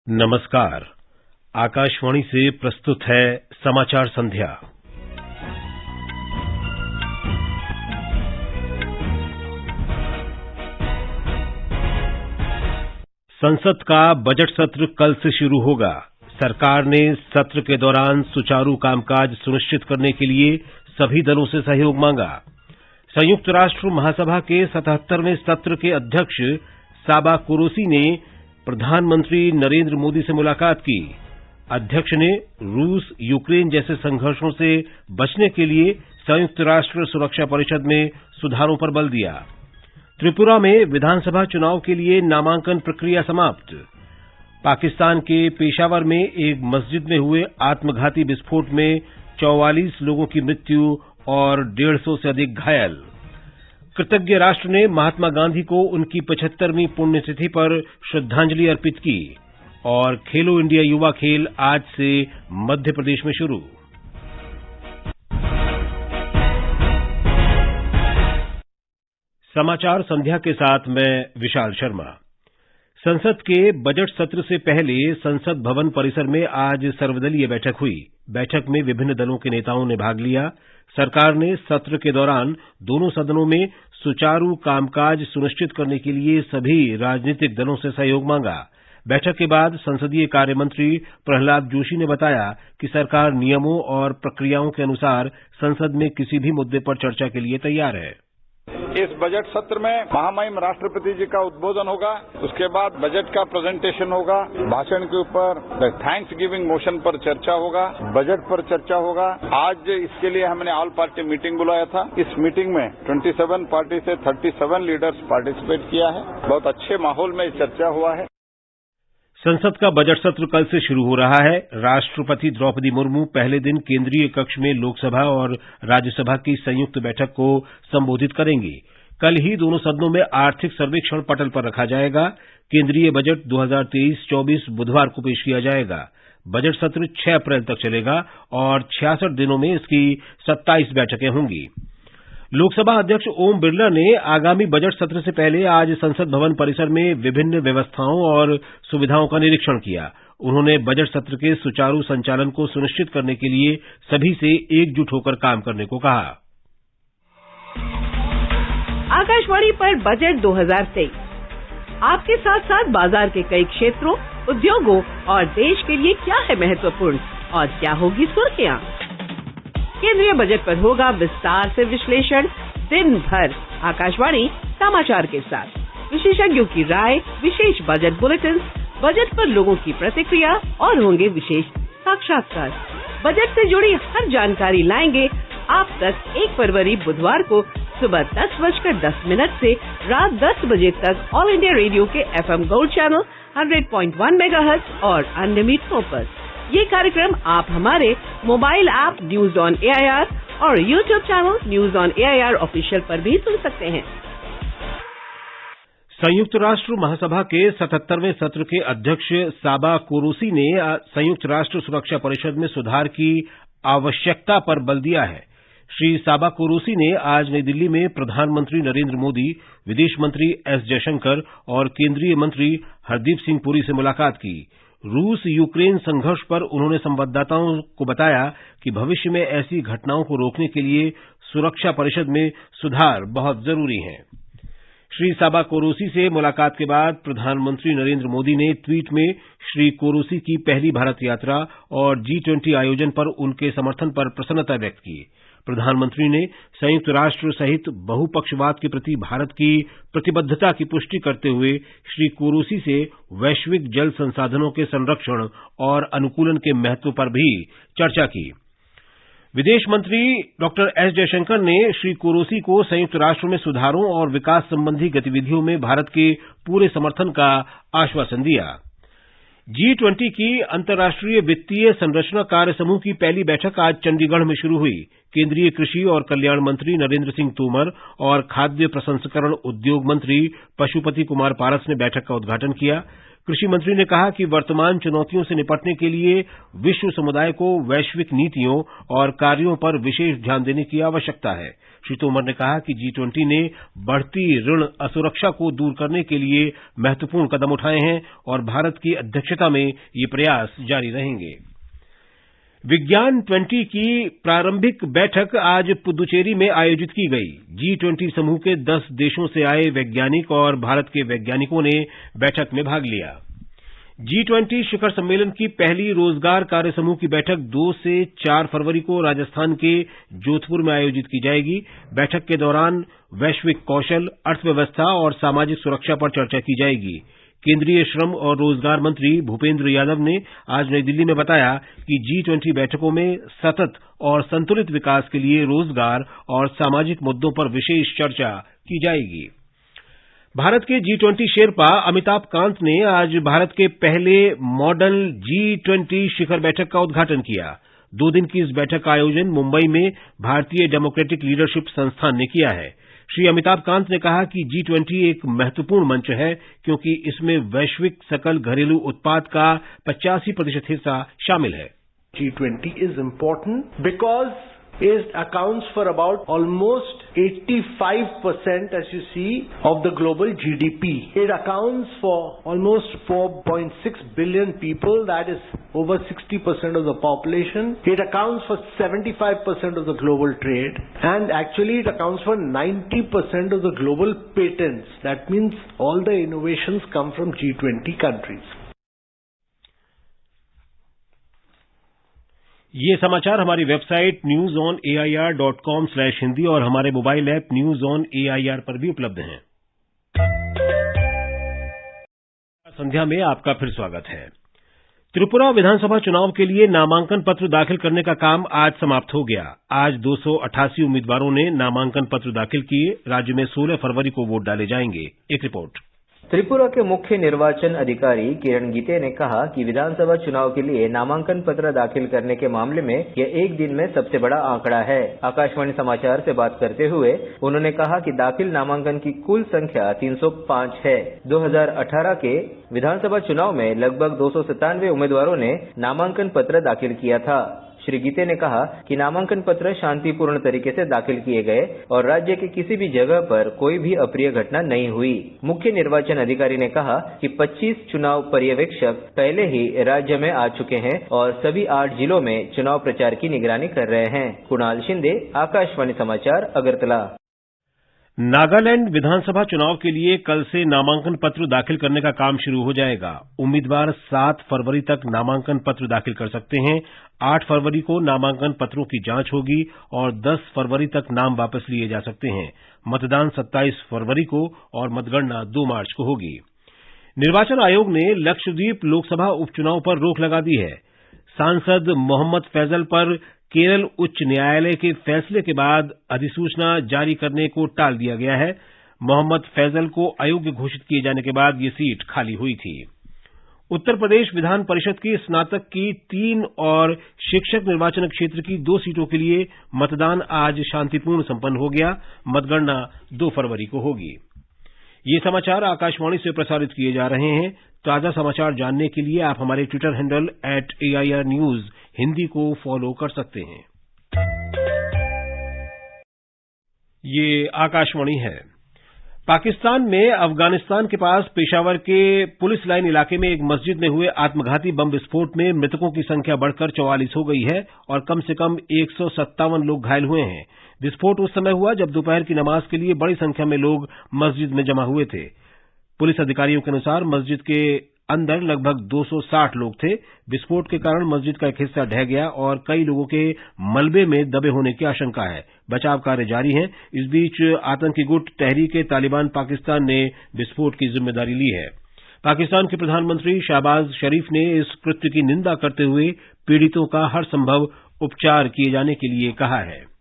नमस्कार। आकाशवाणी से प्रस्तुत है समाचार संध्या। संसद का बजट सत्र कल से शुरू होगा। सरकार ने सत्र के दौरान सुचारू कामकाज सुनिश्चित करने के लिए सभी दलों से सहयोग मांगा। संयुक्त राष्ट्र महासभा के 77वें सत्र के अध्यक्ष साबा कुरैशी ने प्रधानमंत्री नरेंद्र मोदी से मुलाकात की। अध्यक्ष ने रूस यूक्रेन जैसे संघर्षों से बचने के लिए संयुक्त राष्ट्र सुरक्षा परिषद में सुधारों पर बल दिया। त्रिपुरा में विधानसभा चुनाव के लिए नामांकन प्रक्रिया समाप्त। पाकिस्तान के पेशावर में एक मस्जिद में हुए आत्मघाती विस्फोट में 44 लोगों की मृत्यु और 150 से अधिक घायल। कृतज्ञ राष्ट्र ने महात्मा गांधी को उनकी 75वीं पुण्यतिथि पर श्रद्धांजलि अर्पित की। और खेलो इंडिया युवा खेल आज से मध्य प्रदेश में शुरू। समाचार संध्या के साथ मैं विशाल शर्मा। संसद के बजट सत्र से पहले संसद भवन परिसर में आज सर्वदलीय बैठक हुई। बैठक में विभिन्न दलों के नेताओं ने भाग लिया। सरकार ने सत्र के दौरान दोनों सदनों में सुचारू कामकाज सुनिश्चित करने के लिए सभी राजनीतिक दलों से सहयोग मांगा। बैठक के बाद संसदीय कार्य मंत्री प्रहलाद जोशी ने बताया कि सरकार नियमों और प्रक्रियाओं के अनुसार संसद में किसी भी मुद्दे पर चर्चा के लिए तैयार है। इस बजट सत्र में महामहिम राष्ट्रपति जी का उद्बोधन होगा, उसके बाद बजट का प्रेजेंटेशन होगा, भाषण के ऊपर थैंक्स गिविंग मोशन पर चर्चा होगा, बजट पर चर्चा होगा। आज इसके लिए हमने ऑल पार्टी मीटिंग बुलाया था। इस मीटिंग में 27 पार्टी से 37 लीडर्स पार्टिसिपेट किया है। बहुत अच्छे माहौल में चर्चा हुआ है। संसद का बजट सत्र कल से शुरू हो रहा है। राष्ट्रपति द्रौपदी मुर्मू पहले दिन केंद्रीय कक्ष में लोकसभा और राज्यसभा की संयुक्त बैठक को संबोधित करेंगी। कल ही दोनों सदनों में आर्थिक सर्वेक्षण पटल पर रखा जाएगा। केंद्रीय बजट 2023-24 बुधवार को पेश किया जाएगा। बजट सत्र 6 अप्रैल तक चलेगा और 66 दिनों में इसकी 27 बैठकें होंगी। लोकसभा अध्यक्ष ओम बिरला ने आगामी बजट सत्र से पहले आज संसद भवन परिसर में विभिन्न व्यवस्थाओं और सुविधाओं का निरीक्षण किया। उन्होंने बजट सत्र के सुचारू संचालन को सुनिश्चित करने के लिए सभी से एकजुट होकर काम करने को कहा। आकाशवाणी पर बजट 2023 आपके साथ साथ बाजार के कई क्षेत्रों, उद्योगों और देश के लिए क्या है महत्वपूर्ण और क्या होगी सुर्खियां। केंद्रीय बजट पर होगा विस्तार से विश्लेषण। दिन भर आकाशवाणी समाचार के साथ विशेषज्ञों की राय, विशेष बजट बुलेटिन, बजट पर लोगों की प्रतिक्रिया और होंगे विशेष साक्षात्कार। बजट से जुड़ी हर जानकारी लाएंगे आप तक 1 फरवरी बुधवार को सुबह 10:10 से रात 10 बजे तक ऑल इंडिया रेडियो के FM गोल्ड चैनल 100.1 मेगाहर्ट्ज और अन्य मीटरों पर। ये कार्यक्रम आप हमारे mobile app news on AIR और YouTube channel news on AIR official पर भी सुन सकते हैं। संयुक्त राष्ट्र महासभा के 77वें सत्र के अध्यक्ष साबा कुरैशी ने संयुक्त राष्ट्र सुरक्षा परिषद में सुधार की आवश्यकता पर बल दिया है। श्री साबा कुरैशी ने आज नई दिल्ली में प्रधानमंत्री नरेंद्र मोदी, विदेश मंत्री S जयशंकर और केंद्रीय मंत्री हरदीप सिंह पुरी से मुलाकात की। रूस यूक्रेन संघर्ष पर उन्होंने संवाददाताओं को बताया कि भविष्य में ऐसी घटनाओं को रोकने के लिए सुरक्षा परिषद में सुधार बहुत जरूरी है। श्री साबा कुरैशी से मुलाकात के बाद प्रधानमंत्री नरेंद्र मोदी ने ट्वीट में श्री कुरैशी की पहली भारत यात्रा और G20 आयोजन पर उनके समर्थन पर प्रसन्नता व्यक्त की। प्रधानमंत्री ने संयुक्त राष्ट्र सहित बहुपक्षवाद के प्रति भारत की प्रतिबद्धता की पुष्टि करते हुए श्री कुरैशी से वैश्विक जल संसाधनों के संरक्षण और अनुकूलन के महत्व पर भी चर्चा की। विदेश मंत्री डॉक्टर S जयशंकर ने श्री कुरैशी को संयुक्त राष्ट्र में सुधारों और विकास संबंधी गतिविधियों में भारत के पूरे समर्थन का आश्वासन दिया। G20 की अंतर्राष्ट्रीय वित्तीय संरचना कार्य समूह की पहली बैठक आज चंडीगढ़ में शुरू हुई। केंद्रीय कृषि और कल्याण मंत्री नरेंद्र सिंह तोमर और खाद्य प्रसंस्करण उद्योग मंत्री पशुपति कुमार पारस ने बैठक का उद्घाटन किया। कृषि मंत्री ने कहा कि वर्तमान चुनौतियों से निपटने के लिए विश्व समुदाय को वैश्विक नीतियों और कार्यों पर विशेष ध्यान देने की आवश्यकता है। श्री तोमर ने कहा कि G20 ने बढ़ती ऋण असुरक्षा को दूर करने के लिए महत्वपूर्ण कदम उठाए हैं और भारत की अध्यक्षता में ये प्रयास जारी रहेंगे। विज्ञान 20 की प्रारंभिक बैठक आज पुदुचेरी में आयोजित की गई। G20 समूह के 10 देशों से आए वैज्ञानिक और भारत के वैज्ञानिकों ने बैठक में भाग लिया। G20 शिखर सम्मेलन की पहली रोजगार कार्य समूह की बैठक 2 से 4 फरवरी को राजस्थान के जोधपुर में आयोजित की जाएगी। बैठक के दौरान वैश्विक कौशल, अर्थव्यवस्था और सामाजिक सुरक्षा पर चर्चा की जाएगी। केंद्रीय श्रम और रोजगार मंत्री भूपेंद्र यादव ने आज नई दिल्ली में बताया कि G20 बैठकों में सतत और संतुलित विकास के लिए रोजगार और सामाजिक मुद्दों पर विशेष चर्चा की जाएगी। भारत के G20 शेरपा अमिताभ कांत ने आज भारत के पहले मॉडल G20 शिखर बैठक का उद्घाटन किया। 2 दिन की इस बैठक का आयोजन मुंबई में भारतीय डेमोक्रेटिक लीडरशिप संस्थान ने किया है। श्री अमिताभ कांत ने कहा कि G20 एक महत्वपूर्ण मंच है क्योंकि इसमें वैश्विक सकल घरेलू उत्पाद का 85% हिस्सा शामिल है। G20 is important because it accounts for about almost 85%, as you see, of the global GDP. It accounts for almost 4.6 billion people, that is over 60% of the population. It accounts for 75% of the global trade, and actually it accounts for 90% of the global patents. That means all the innovations come from G20 countries. ये समाचार हमारी website newsonair.com/hindi और हमारे mobile app news on AIR पर भी उपलब्ध हैं। संध्या में आपका फिर स्वागत है। त्रिपुरा विधानसभा चुनाव के लिए नामांकन पत्र दाखिल करने का काम आज समाप्त हो गया। आज 288 उम्मीदवारों ने नामांकन पत्र दाखिल किए। राज्य में 16 फरवरी को वोट डाले जाएंगे। एक रिपोर्ट। त्रिपुरा के मुख्य निर्वाचन अधिकारी किरण गीते ने कहा कि विधानसभा चुनाव के लिए नामांकन पत्र दाखिल करने के मामले में यह एक दिन में सबसे बड़ा आंकड़ा है। आकाशवाणी समाचार से बात करते हुए उन्होंने कहा कि दाखिल नामांकन की कुल संख्या 305 है। 2018 के विधानसभा चुनाव में लगभग 297 उम्मीदवारों ने नामांकन पत्र दाखिल किया था। श्री गीते ने कहा कि नामांकन पत्र शांतिपूर्ण तरीके से दाखिल किए गए और राज्य के किसी भी जगह पर कोई भी अप्रिय घटना नहीं हुई। मुख्य निर्वाचन अधिकारी ने कहा कि 25 चुनाव पर्यवेक्षक पहले ही राज्य में आ चुके हैं और सभी 8 जिलों में चुनाव प्रचार की निगरानी कर रहे हैं। कुणाल शिंदे, आकाशवाणी समाचार, अगरतला। नागालैंड विधानसभा चुनाव के लिए कल से नामांकन पत्र दाखिल करने का काम शुरू हो जाएगा। उम्मीदवार 7 फरवरी तक नामांकन पत्र दाखिल कर सकते हैं। 8 फरवरी को नामांकन पत्रों की जांच होगी और 10 फरवरी तक नाम वापस लिए जा सकते हैं। मतदान 27 फरवरी को और मतगणना 2 मार्च को होगी। निर्वाचन आयोग ने लक्षद्वीप लोकसभा उपचुनाव पर रोक लगा दी है। सांसद मोहम्मद फैजल पर केरल उच्च न्यायालय के फैसले के बाद अधिसूचना जारी करने को टाल दिया गया है। मोहम्मद फैजल को अयोग्य घोषित किए जाने के बाद ये सीट खाली हुई थी। उत्तर प्रदेश विधान परिषद की स्नातक की 3 और शिक्षक निर्वाचन क्षेत्र की 2 सीटों के लिए मतदान आज शांतिपूर्ण संपन्न हो गया। मतगणना 2 फरवरी को होगी। ये समाचार आकाशवाणी से प्रसारित किए जा रहे हैं। ताजा समाचार जानने के लिए आप हमारे Twitter handle @AIR News Hindi को फॉलो कर सकते हैं। ये आकाशवाणी है। पाकिस्तान में अफगानिस्तान के पास पेशावर के पुलिस लाइन इलाके में एक मस्जिद में हुए आत्मघाती बम विस्फोट में मृतकों की संख्या बढ़कर 44 हो गई है और कम से कम 157 लोग घायल हुए हैं। विस्फोट उस समय हुआ जब दोपहर की नमाज के लिए बड़ी संख्या में लोग मस्जिद में जमा हुए थे। पुलिस अधिकारियों के अनुसार मस्जिद के अंदर लगभग 260 लोग थे। विस्फोट के कारण मस्जिद का एक हिस्सा ढह गया और कई लोगों के मलबे में दबे होने की आशंका है। बचाव कार्य जारी है। इस बीच आतंकी गुट तहरीक-ए-तालिबान पाकिस्तान ने विस्फोट की जिम्मेदारी ली है। पाकिस्तान के प्रधानमंत्री शहबाज शरीफ ने इस कृत्य की निंदा करते हुए पीड़ितों का हर संभव उपचार किए जाने के लिए कहा है।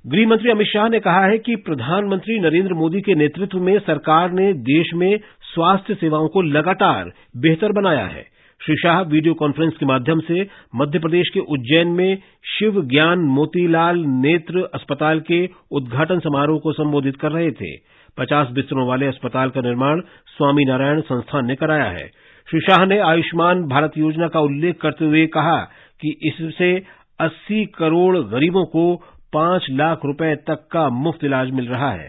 गृह मंत्री अमित शाह ने कहा है कि प्रधानमंत्री नरेंद्र मोदी के नेतृत्व में सरकार ने देश में स्वास्थ्य सेवाओं को लगातार बेहतर बनाया है। श्री शाह वीडियो कॉन्फ्रेंस के माध्यम से मध्य प्रदेश के उज्जैन में शिव ज्ञान मोतीलाल नेत्र अस्पताल के उद्घाटन समारोह को संबोधित कर रहे थे। 50 बिस्तरों वाले अस्पताल का निर्माण स्वामी नारायण संस्थान ने कराया है। श्री शाह ने आयुष्मान भारत योजना का उल्लेख करते हुए कहा कि इससे 80 करोड़ गरीबों को 5 लाख रुपए तक का मुफ्त इलाज मिल रहा है।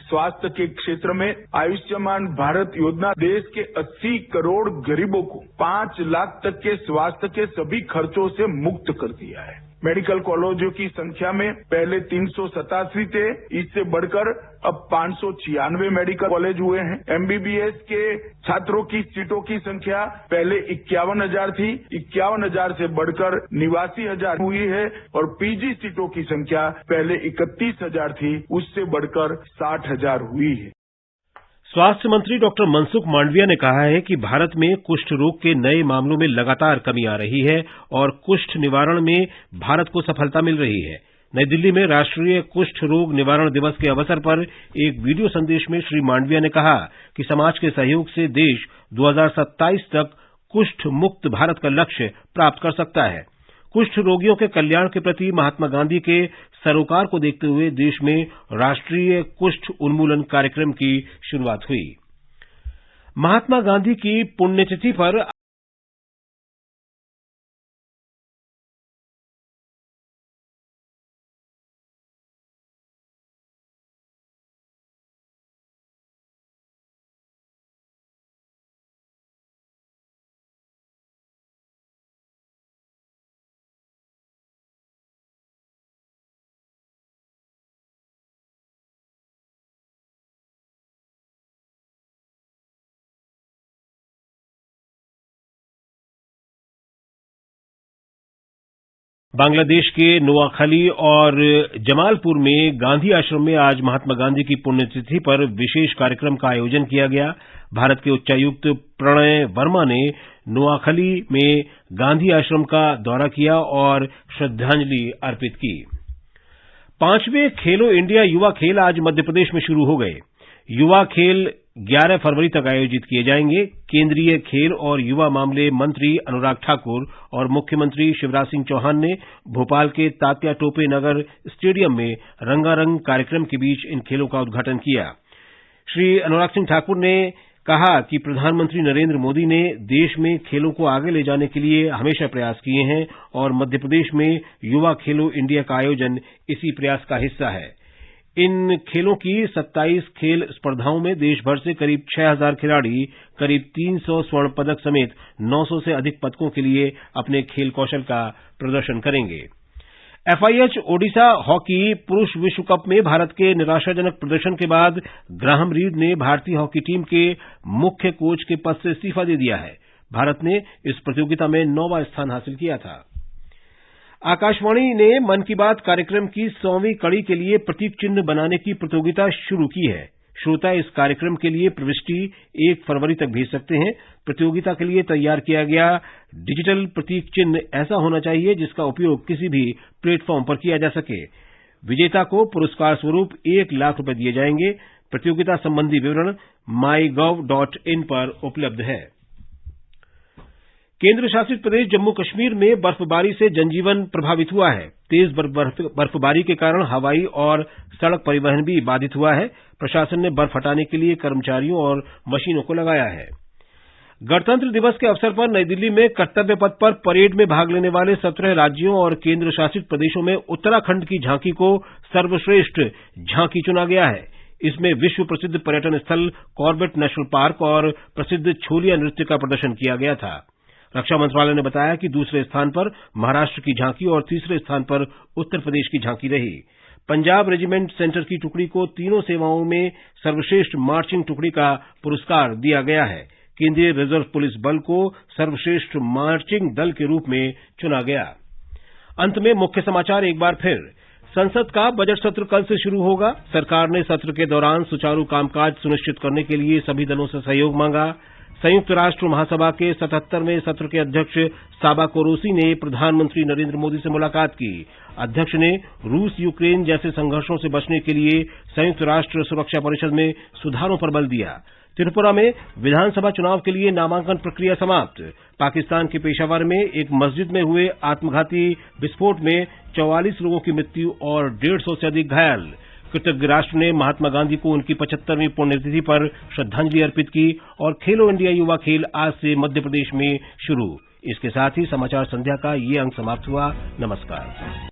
स्वास्थ्य के क्षेत्र में आयुष्मान भारत योजना देश के 80 करोड़ गरीबों को 5 लाख तक के स्वास्थ्य के सभी खर्चों से मुक्त कर दिया है। मेडिकल कॉलेजों की संख्या में पहले 387 थे, इससे बढ़कर अब 596 मेडिकल कॉलेज हुए हैं। एमबीबीएस के छात्रों की सीटों की संख्या पहले 51,000 थी, 51,000 से बढ़कर 89,000 हुई है और पीजी सीटों की संख्या पहले 31,000 थी, उससे बढ़कर 60,000 हुई है। स्वास्थ्य मंत्री डॉक्टर मनसुख मांडविया ने कहा है कि भारत में कुष्ठ रोग के नए मामलों में लगातार कमी आ रही है और कुष्ठ निवारण में भारत को सफलता मिल रही है। नई दिल्ली में राष्ट्रीय कुष्ठ रोग निवारण दिवस के अवसर पर एक वीडियो संदेश में श्री मांडविया ने कहा कि समाज के सहयोग से देश 2027 तक कुष्ठ मुक्त भारत का लक्ष्य प्राप्त कर सकता है। कुष्ठ रोगियों के कल्याण के प्रति महात्मा गांधी के सरोकार को देखते हुए देश में राष्ट्रीय कुष्ठ उन्मूलन कार्यक्रम की शुरुआत हुई। महात्मा गांधी की पुण्यतिथि पर बांग्लादेश के नोआखली और जमालपुर में गांधी आश्रम में आज महात्मा गांधी की पुण्यतिथि पर विशेष कार्यक्रम का आयोजन किया गया। भारत के उच्चायुक्त प्रणय वर्मा ने नोआखली में गांधी आश्रम का दौरा किया और श्रद्धांजलि अर्पित की। 5वें खेलो इंडिया युवा खेल आज मध्य प्रदेश में शुरू हो गए। युवा खेल 11 फरवरी तक आयोजित किए जाएंगे। केंद्रीय खेल और युवा मामले मंत्री अनुराग ठाकुर और मुख्यमंत्री शिवराज सिंह चौहान ने भोपाल के तात्या टोपे नगर स्टेडियम में रंगारंग कार्यक्रम के बीच इन खेलों का उद्घाटन किया। श्री अनुराग सिंह ठाकुर ने कहा कि प्रधानमंत्री नरेंद्र मोदी ने देश में खेलों को आगे ले जाने के लिए हमेशा प्रयास किए हैं और मध्य प्रदेश में युवा खेलो इंडिया का आयोजन इसी प्रयास का हिस्सा है। इन खेलों की 27 खेल स्पर्धाओं में देश भर से करीब 6,000 खिलाड़ी करीब 300 स्वर्ण पदक समेत 900 से अधिक पदकों के लिए अपने खेल कौशल का प्रदर्शन करेंगे। एफआईएच ओडिशा हॉकी पुरुष विश्व कप में भारत के निराशाजनक प्रदर्शन के बाद ग्राहम रीड ने भारतीय हॉकी टीम के मुख्य कोच के पद से इस्तीफा दे दिया है। भारत ने इस प्रतियोगिता में 9वां स्थान हासिल किया था। आकाशवाणी ने मन की बात कार्यक्रम की 100वीं कड़ी के लिए प्रतीक चिन्ह बनाने की प्रतियोगिता शुरू की है। श्रोता इस कार्यक्रम के लिए प्रविष्टि 1 फरवरी तक भेज सकते हैं। प्रतियोगिता के लिए तैयार किया गया डिजिटल प्रतीक चिन्ह ऐसा होना चाहिए जिसका उपयोग किसी भी प्लेटफॉर्म पर किया जा सके। विजेता को पुरस्कार स्वरूप 1 लाख रुपए दिए जाएंगे। प्रतियोगिता संबंधी विवरण mygov.in पर उपलब्ध है। केंद्र शासित प्रदेश जम्मू कश्मीर में बर्फबारी से जनजीवन प्रभावित हुआ है। तेज बर्फबारी के कारण हवाई और सड़क परिवहन भी बाधित हुआ है। प्रशासन ने बर्फ हटाने के लिए कर्मचारियों और मशीनों को लगाया है। गणतंत्र दिवस के अवसर पर नई दिल्ली में कर्तव्य पथ पर परेड में भाग लेने वाले 17 राज्यों और केंद्र शासित प्रदेशों में उत्तराखंड की झांकी को सर्वश्रेष्ठ झांकी चुना गया है। इसमें विश्व प्रसिद्ध पर्यटन स्थल कॉर्बेट नेशनल पार्क और प्रसिद्ध छोलिया नृत्य का प्रदर्शन किया गया था। रक्षा मंत्रालय ने बताया कि दूसरे स्थान पर महाराष्ट्र की झांकी और तीसरे स्थान पर उत्तर प्रदेश की झांकी रही। पंजाब रेजिमेंट सेंटर की टुकड़ी को तीनों सेवाओं में सर्वश्रेष्ठ मार्चिंग टुकड़ी का पुरस्कार दिया गया है। केंद्रीय रिजर्व पुलिस बल को सर्वश्रेष्ठ मार्चिंग दल के रूप में चुना गया। अंत में मुख्य समाचार एक बार फिर। संसद का बजट सत्र कल से शुरू होगा। सरकार ने सत्र के दौरान सुचारू कामकाज सुनिश्चित करने के लिए सभी दलों से सहयोग मांगा। संयुक्त राष्ट्र महासभा के 77वें सत्र के अध्यक्ष साबा कोरोसी ने प्रधानमंत्री नरेंद्र मोदी से मुलाकात की। अध्यक्ष ने रूस यूक्रेन जैसे संघर्षों से बचने के लिए संयुक्त राष्ट्र सुरक्षा परिषद में सुधारों पर बल दिया। त्रिपुरा में विधानसभा चुनाव के लिए नामांकन प्रक्रिया समाप्त। पाकिस्तान के पेशावर में एक मस्जिद में हुए आत्मघाती विस्फोट में 44 लोगों की मृत्यु और 150 से अधिक घायल। कृतज्ञ राष्ट्र ने महात्मा गांधी को उनकी 75वीं पुण्यतिथि पर श्रद्धांजलि अर्पित की और खेलो इंडिया युवा खेल आज से मध्य प्रदेश में शुरू। इसके साथ ही समाचार संध्या का ये अंक समाप्त हुआ। नमस्कार।